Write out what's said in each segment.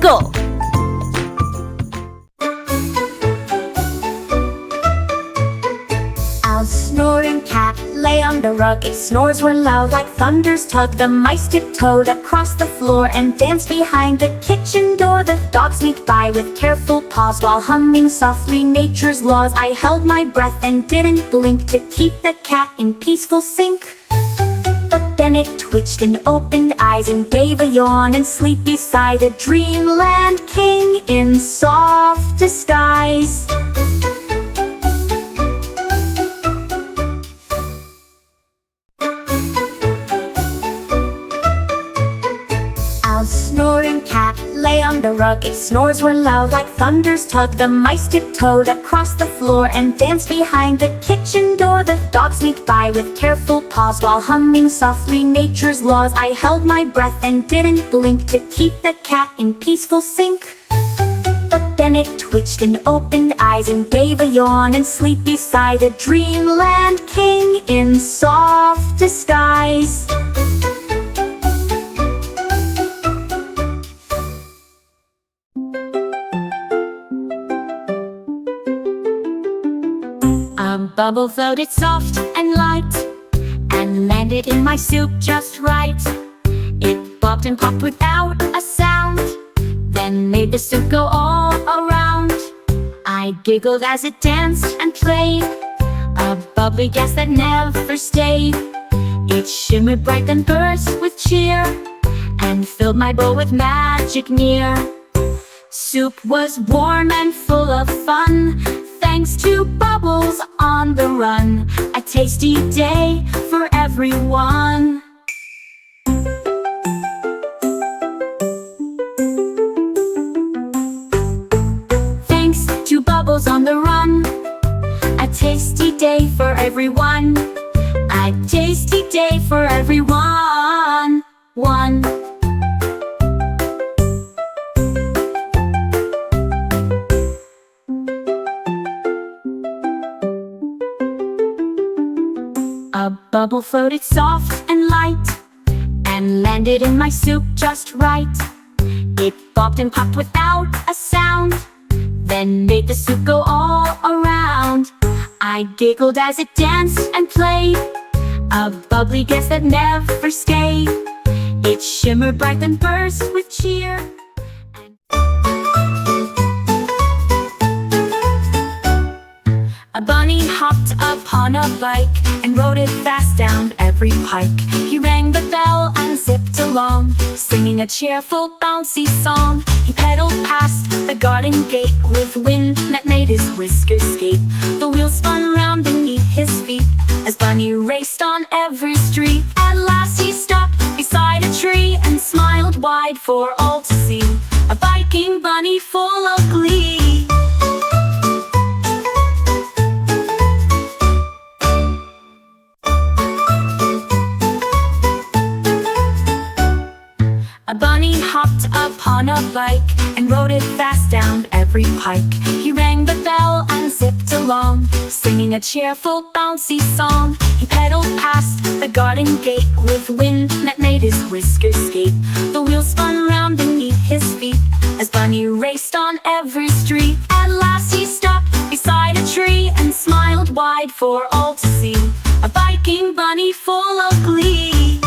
go! Our snoring cat lay on the rug. Its snores were loud like thunder's tug. The mice tiptoed across the floor and danced behind the kitchen door. The dogs sneaked by with careful paws while humming softly nature's laws. I held my breath and didn't blink to keep the cat in peaceful sync. But then it twitched and opened eyes and gave a yawn, and sleep beside a dreamland king in soft disguise. Our snoring cat lay on the rug. Its snores were loud like thunder's tug. The mice tiptoed across the floor and danced behind the kitchen door. The dogs sneaked by with careful paws while humming softly nature's laws. I held my breath and didn't blink to keep the cat in peaceful sync. But then it twitched and opened eyes and gave a yawn, and sleep beside a dreamland king in soft disguise. A bubble floated soft and light and landed in my soup just right. It bobbed and popped without a sound, then made the soup go all around. I giggled as it danced and played, a bubbly gas that never stayed. It shimmered bright and burst with cheer and filled my bowl with magic near. Soup was warm and full of fun, thanks to bubbles on the run. A tasty day for everyone. Thanks to bubbles on the run, a tasty day for everyone. A tasty day for everyone. One. A bubble floated soft and light and landed in my soup just right. It bobbed and popped without a sound, then made the soup go all around. I giggled as it danced and played, a bubbly gas that never stayed. It shimmered bright and burst with cheer. A bunny hopped upon a bike and rode it fast down every pike. He rang the bell and zipped along, singing a cheerful, bouncy song. He pedaled past the garden gate with wind that made his whiskers skate. The wheels spun round beneath his feet as Bunny raced on every street. At last he stopped beside a tree and smiled wide for all to see. A biking bunny full of glee. A bunny hopped upon a bike and rode it fast down every pike. He rang the bell and zipped along, singing a cheerful, bouncy song. He pedaled past the garden gate with wind that made his whiskers skate. The wheels spun round beneath his feet as Bunny raced on every street. At last he stopped beside a tree and smiled wide for all to see. A biking bunny full of glee.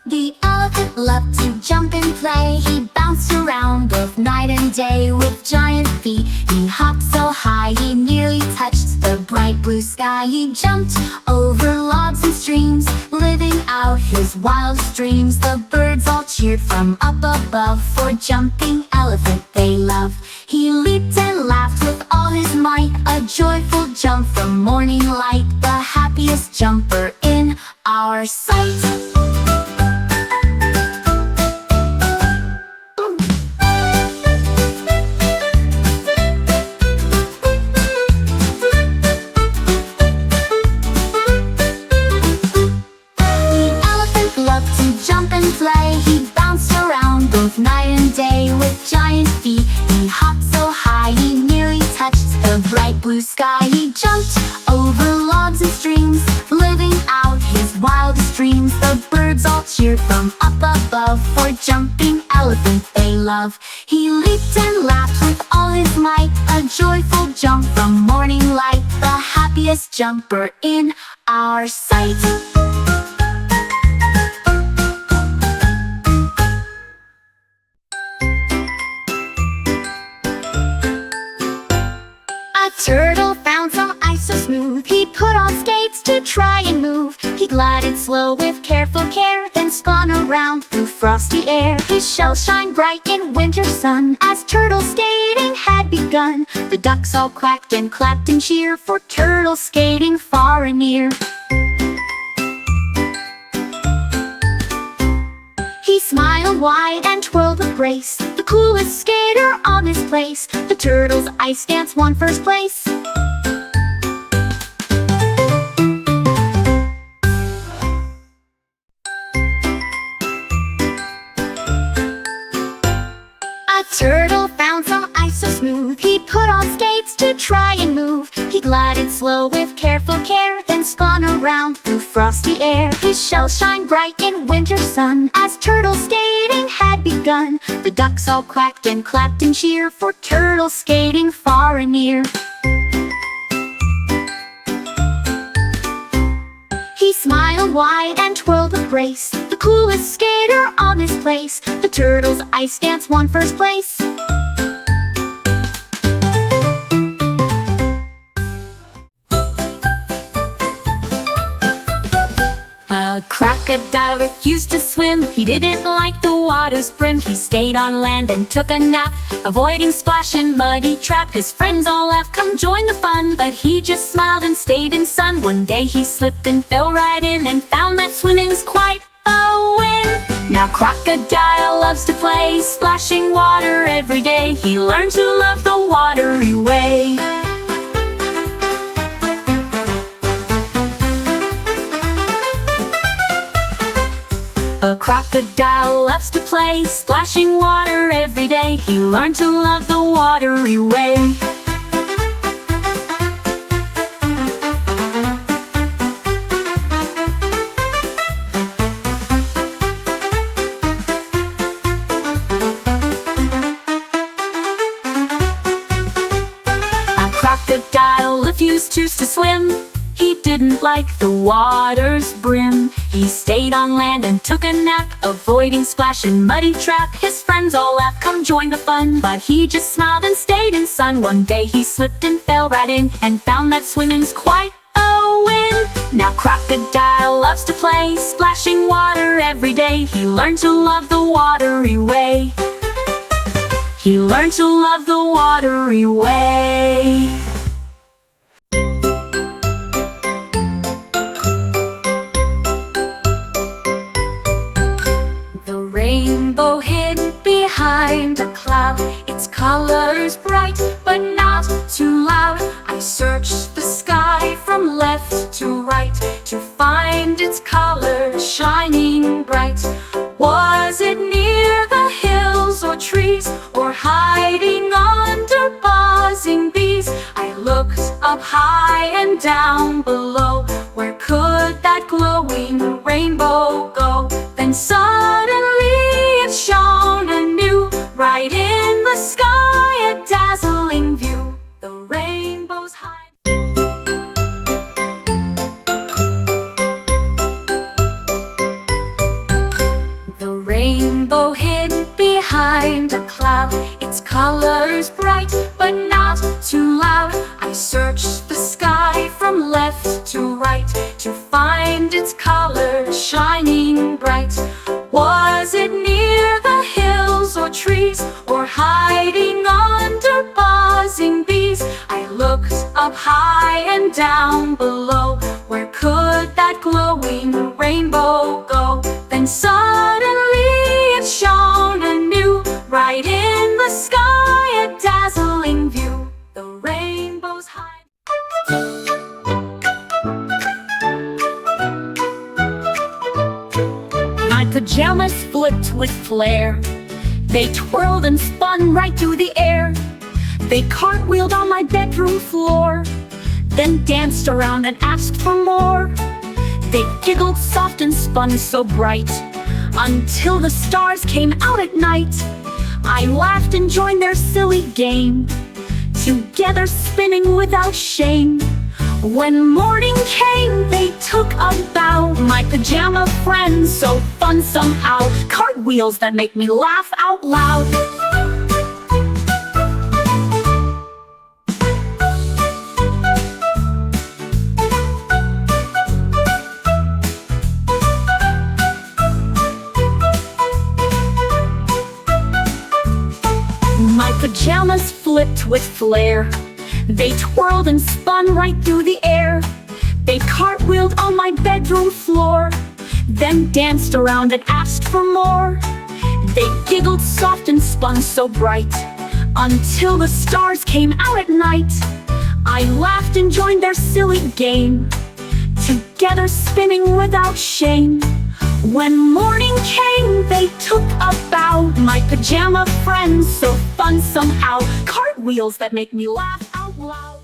The elephant loved to jump and play. He bounced around both night and day with giant feet. He hopped so high he nearly touched the bright blue sky. He jumped over logs and streams, living out his wildest dreams. The birds all cheered from up above, for jumping elephant they love. He leaped and laughed with all his might, a joyful jump from morning light. The happiest jumper in our sight. He bounced around both night and day with giant feet. He hopped so high he nearly touched the bright blue sky. He jumped love. He leaped and laughed with all his might, a joyful jump from morning light, the happiest jumper in our sight. A turtle found some ice so smooth, he put on skates to try and move. He glided slow with careful care, then spun around through frosty air. His shells shine bright in winter sun, as turtle skating had begun. The ducks all quacked and clapped in cheer for turtle skating far and near. He smiled wide and twirled with grace, the coolest skater on this place. The turtle's ice dance won first place. A turtle found some ice so smooth, he put on skates to try and move. He glided slow with careful care, then spun around through frosty air. His shells shine bright in winter sun, as turtle skating had begun. The ducks all quacked and clapped in cheer for turtle skating far and near. He smiled wide and twirled with grace, the coolest skater on this place. The turtle's ice dance won first place. A crocodile used to swim, he didn't like the water's brim. He stayed on land and took a nap, avoiding splash and muddy trap. His friends all laughed, come join the fun, but he just smiled and stayed in sun. One day he slipped and fell right in, and found that swimming's quite a win. Now crocodile loves to play, splashing water every day. He learned to love the watery way. A crocodile loves to play, splashing water every day. He learned to love the watery way. A crocodile refused to swim, he didn't like the water's brim. He stayed on land and took a nap, avoiding splash and muddy trap. His friends all laughed, come join the fun, but he just smiled and stayed in sun. One day he slipped and fell right in, and found that swimming's quite a win. Now crocodile loves to play, splashing water every day. He learned to love the watery way. He learned to love the watery way. Rainbow hid behind a cloud, its colors bright but not too loud. I searched the sky from left to right to find its colors shining bright. Was it near the hills or trees, or hiding under buzzing bees? I looked up high and down below, where could that glowing rainbow go? Then suddenly it shone anew, right in the sky, a dazzling view. The rainbow's high. The rainbow hid behind a cloud, its colors bright but not too loud. I searched the sky from left to right to find its colors shining bright. Was it near the hills or trees, or hiding under buzzing bees? I looked up high and down below, where could that glowing rainbow go? Then suddenly it shone anew, right in the sky, a dazzling view. The rainbow's high. My pajamas flipped with flair, they twirled and spun right through the air. They cartwheeled on my bedroom floor, then danced around and asked for more. They giggled soft and spun so bright, until the stars came out at night. I laughed and joined their silly game, together spinning without shame. When morning came, they took a bow, my pajama friends, so fun somehow. Cartwheels that make me laugh out loud. My pajamas flipped with flair. They twirled and spun right through the air. They cartwheeled on my bedroom floor, then danced around and asked for more. They giggled soft and spun so bright, until the stars came out at night. I laughed and joined their silly game, together spinning without shame. When morning came, they took a bow, my pajama friends, so fun somehow. Cartwheels that make me laugh out loud.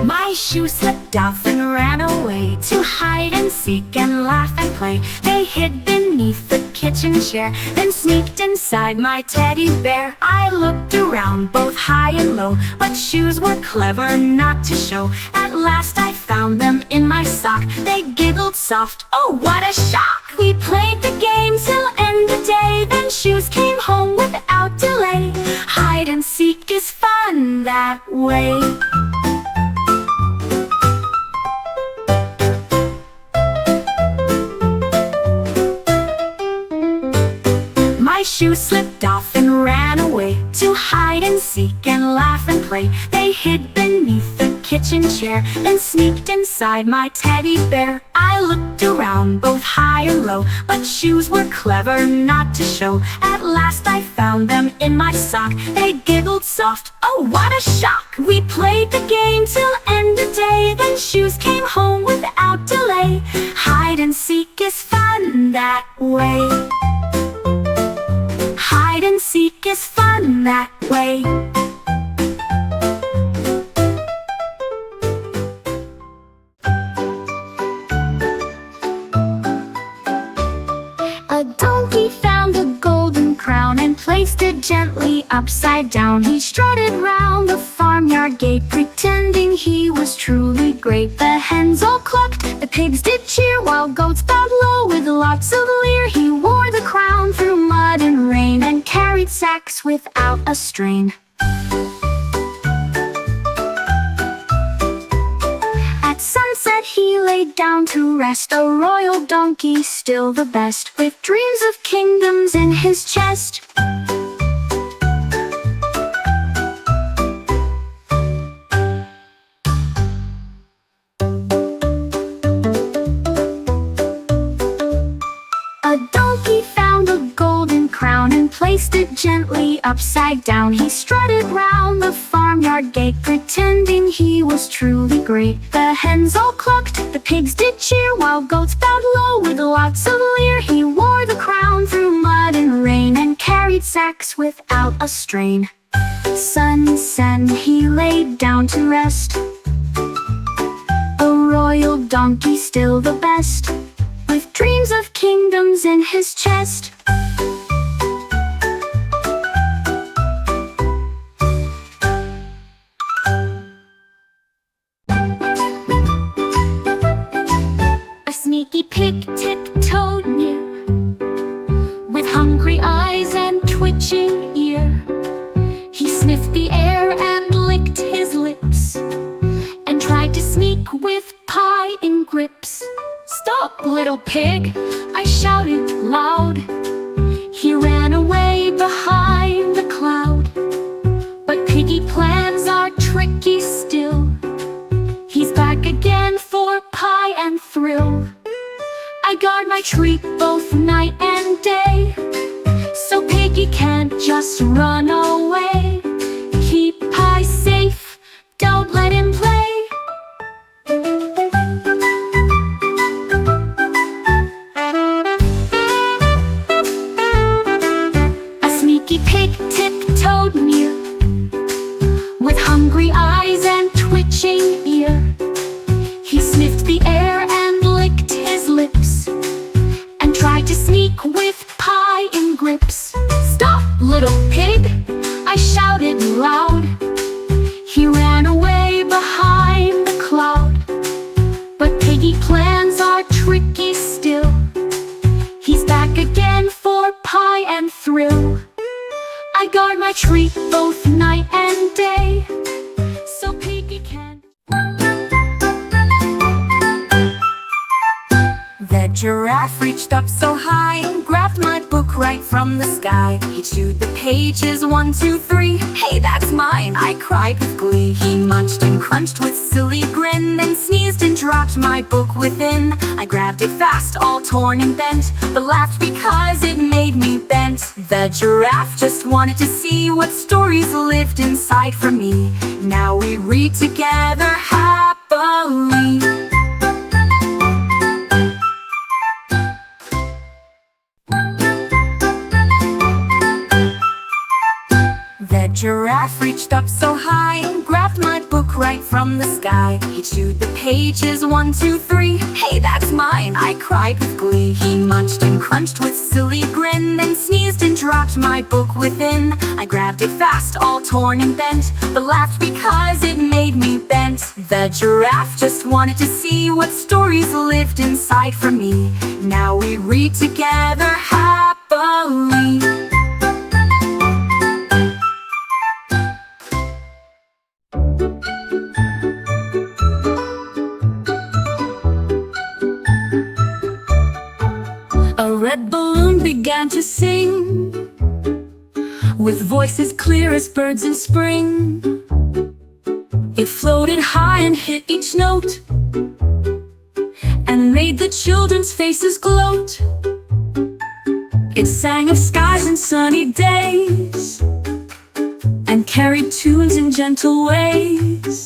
My shoe slipped off and ran away to hide and seek and laugh and play. They hid beneath the kitchen chair, then sneaked inside my teddy bear. I looked around both high and low, but shoes were clever not to show. At last I found them in my sock. They giggled soft, oh what a shock. We played the game till end of day, then shoes came home without delay. Hide and seek is fun that way. My shoe slipped off and ran away to hide and seek and laugh and play. They hid beneath the kitchen chair, then sneaked inside my teddy bear. I looked around both high and low, but shoes were clever not to show. At last I found them in my sock. They giggled soft, oh what a shock. We played the game till end of day, then shoes came home without delay. Hide and seek is fun that way. Hide and seek is fun that way. A donkey found a golden crown and placed it gently upside down. He strutted round the farmyard gate, pretending he was truly great. The hens all clucked, the pigs did cheer, while goats bowed low with lots of leer. He wore the crown through mud and rain, and carried sacks without a strain. At sunset he laid down to rest, a royal donkey still the best, with dreams of kingdoms in his chest. A donkey found a golden crown and placed it gently upside down. He strutted round the farmyard gate, pretending he was truly great. The hens all clucked, the pigs did cheer, while goats bowed low with lots of leer. He wore the crown through mud and rain, and carried sacks without a strain. Sunset he laid down to rest, a royal donkey still the best, with dreams of kingdoms in his chest. A sneaky pig tiptoed near, with hungry eyes and twitching ear. He sniffed the air and licked his lips, and tried to sneak with pie in grips. "Stop, little pig!" I shouted loud. He ran away behind the cloud. But piggy plans are tricky still. He's back again for pie and thrill. I guard my treat both night and day, so piggy can't just run away. Keep pie safe, don't let him play. Pig tiptoed near, with hungry eyes and twitching ear. He sniffed the air and licked his lips, and tried lips. "Stop, little pig!" I shouted loud. He ran away behind the cloud. But piggy plans are tricky still. He's back again for pie and thrill. I guard my treat both night and day, so piggy can't. The giraffe reached up so high and grabbed my book right from the sky. He chewed the pages 1, 2, 3. "Hey, that's mine!" I cried with glee. He munched and crunched with silly grin, then sneezed and dropped my book within. I grabbed it fast, all torn and bent, but laughed because it made me bent. The giraffe just wanted to see what stories lived inside for me. Now we read together happily. The giraffe reached up so high and grabbed my book right from the sky. He chewed the pages 1, 2, 3. "Hey, that's mine!" I cried with glee. He munched and crunched with silly grin, then sneezed and dropped my book within. I grabbed it fast, all torn and bent, but laughed because it made me bent. The giraffe just wanted to see what stories lived inside for me. Now we read together happily. A red balloon began to sing, with voices clear as birds in spring. It floated high and hit each note, and made the children's faces gloat. It sang of skies and sunny days, and carried tunes in gentle ways.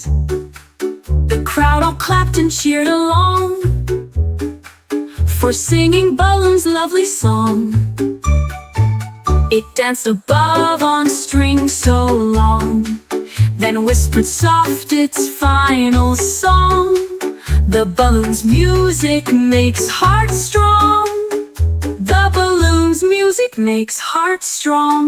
The crowd all clapped and cheered along, for singing balloon's lovely song. It danced above on strings so long, then whispered soft its final song. The balloon's music makes hearts strong. The balloon's music makes hearts strong.